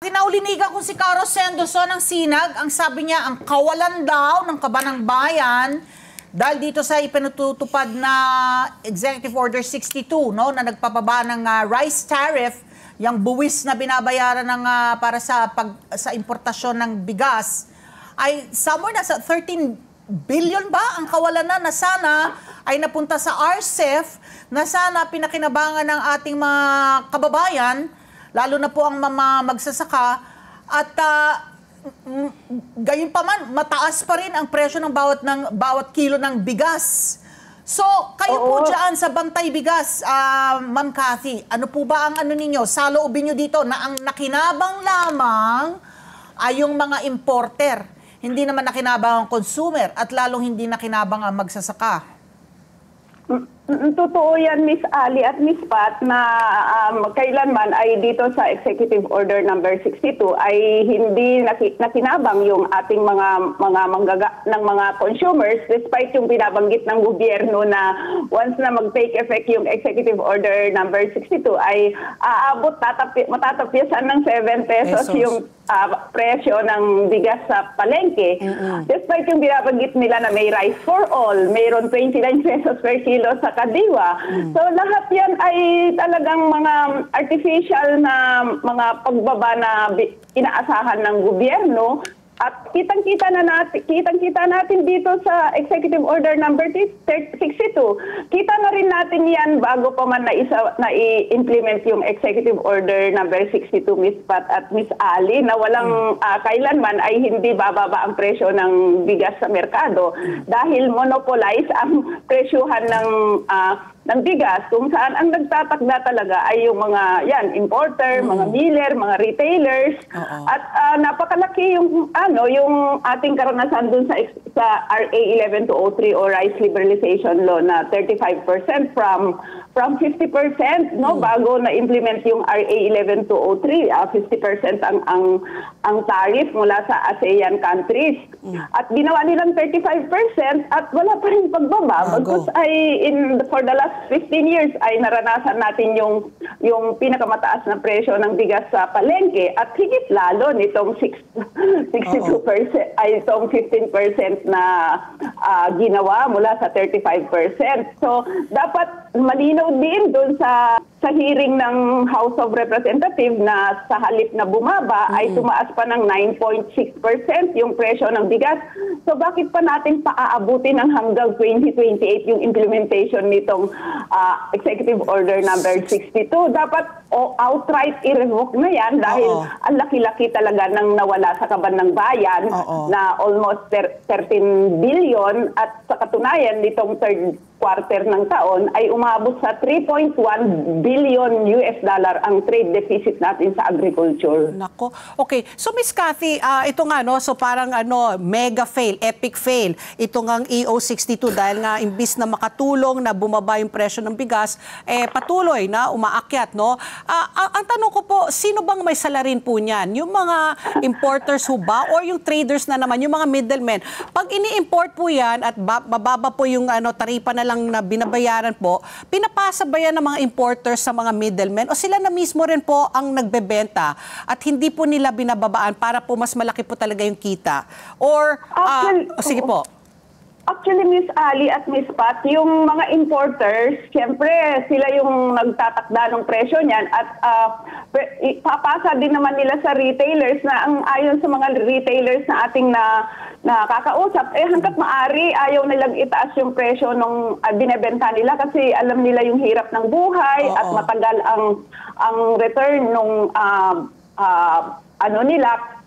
Kinaulinigan ko si Caro Sendoso ng Sinag. Ang sabi niya, ang kawalan daw ng kaban ng bayan dahil dito sa ipinatutupad na Executive Order 62, no, na nagpapaba ng rice tariff, yung buwis na binabayaran ng, para sa importasyon ng bigas, ay somewhere na sa 13 billion ba ang kawalan na sana ay napunta sa RCEF, na sana pinakinabangan ng ating mga kababayan, lalo na po ang magsasaka, at gayon pa man, mataas pa rin ang presyo ng bawat kilo ng bigas. So, kayo po dyan sa Bantay Bigas, Ma'am Cathy, ano po ba ang ano ninyo, saloobin nyo dito na ang nakinabang lamang ay yung mga importer, hindi naman nakinabang ang consumer, at lalong hindi nakinabang ang magsasaka? Totoo yan, Miss Ali at Miss Pat, na kailanman ay dito sa Executive Order number 62 ay hindi nakinabang yung ating mga ng mga consumers, despite yung binabanggit ng gobyerno na once na mag-take effect yung Executive Order number 62 ay aabot, matatapyasan ng 7 pesos yung presyo ng bigas sa palengke. Despite yung binabanggit nila na may rice for all, mayroon 29 pesos per kilo sa kadiwa. So lahat yan ay talagang mga artificial na mga pagbaba na inaasahan ng gobyerno. At kitang-kita natin dito sa Executive Order number 62. Kita na rin natin yan bago pa man na-implement yung Executive Order number 62, Miss Pat at Miss Ali, na walang kailanman ay hindi bababa ang presyo ng bigas sa merkado dahil monopolize ang presyuhan ng bigas, kung saan ang nagtatakda talaga ay yung mga importer, mga miller, mga retailers. At napakalaki yung yung ating karanasan dun sa RA 11203 o Rice Liberalization Law na 35% from 50%, no, bago na implement yung RA 11203, 50% ang tariff mula sa ASEAN countries. At ginawa nilang 35% at wala pa rin pagbaba. Bagkus ay for the last 15 years ay naranasan natin yung pinakamataas na presyo ng bigas sa palengke, at higit lalo nitong 62% ay itong 15% na ginawa mula sa 35%. So dapat malinaw din doon sa hearing ng House of Representatives na sa halip na bumaba ay tumaas pa ng 9.6% yung presyo ng bigas. So bakit pa natin paaabutin ng hanggang 2028 yung implementation nitong Executive Order number 62? Dapat outright i-revoke na yan dahil ang laki-laki talaga ng nawala sa kaban ng bayan na almost 13 billion, at sa katunayan nitong third quarter ng taon ay umabot sa 3.1 billion US dollar ang trade deficit natin sa agriculture. Nako. Okay. So Miss Cathy, ito nga so parang mega fail, epic fail. Ito ngang EO62 dahil nga imbis na makatulong na bumaba yung presyo ng bigas, patuloy na umaakyat, no? Ang tanong ko po, sino bang may salarin po niyan? Yung mga importers ho ba or yung traders na naman, yung mga middlemen? Pag ini-import po yan at mababa po yung taripa na lang na binabayaran po, pinapasa ba yan ng mga importers sa mga middlemen o sila na mismo rin po ang nagbebenta at hindi po nila binababaan para po mas malaki po talaga yung kita? Or, sige po. Actually, Miss Ali at Miss Pat, yung mga importers, siyempre sila yung nagtatakda ng presyo niyan, at papasa din naman nila sa retailers na ayon sa mga retailers na ating nakakausap, hanggat maaari ayaw nilang itaas yung presyo nung binebenta nila kasi alam nila yung hirap ng buhay at matagal ang return nung nila.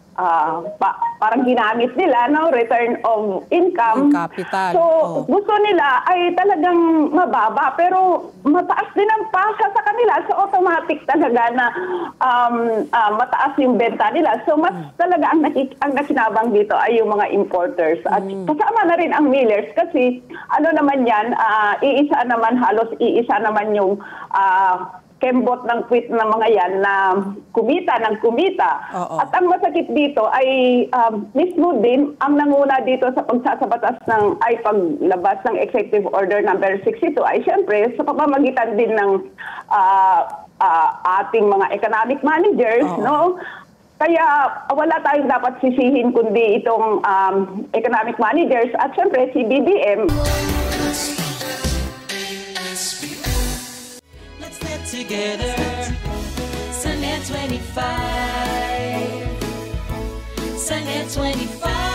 Parang ginamit nila, return of income. Capital. So, gusto nila ay talagang mababa, pero mataas din ang pasa sa kanila. So, automatic talaga na mataas yung benta nila. So, mas talaga ang nakinabang dito ay yung mga importers. At kasama na rin ang millers kasi naman yan, halos iisa naman yung kembot ng tweet ng mga yan na kumita. At ang masakit dito ay mismo din ang nanguna dito sa pagsasabatas paglabas ng Executive Order number 62 ay siyempre sa pamamagitan din ng ating mga economic managers, no? Kaya wala tayong dapat sisihin kundi itong economic managers at syempre si BBM. Let's get together. Sunday 25. Sunday 25.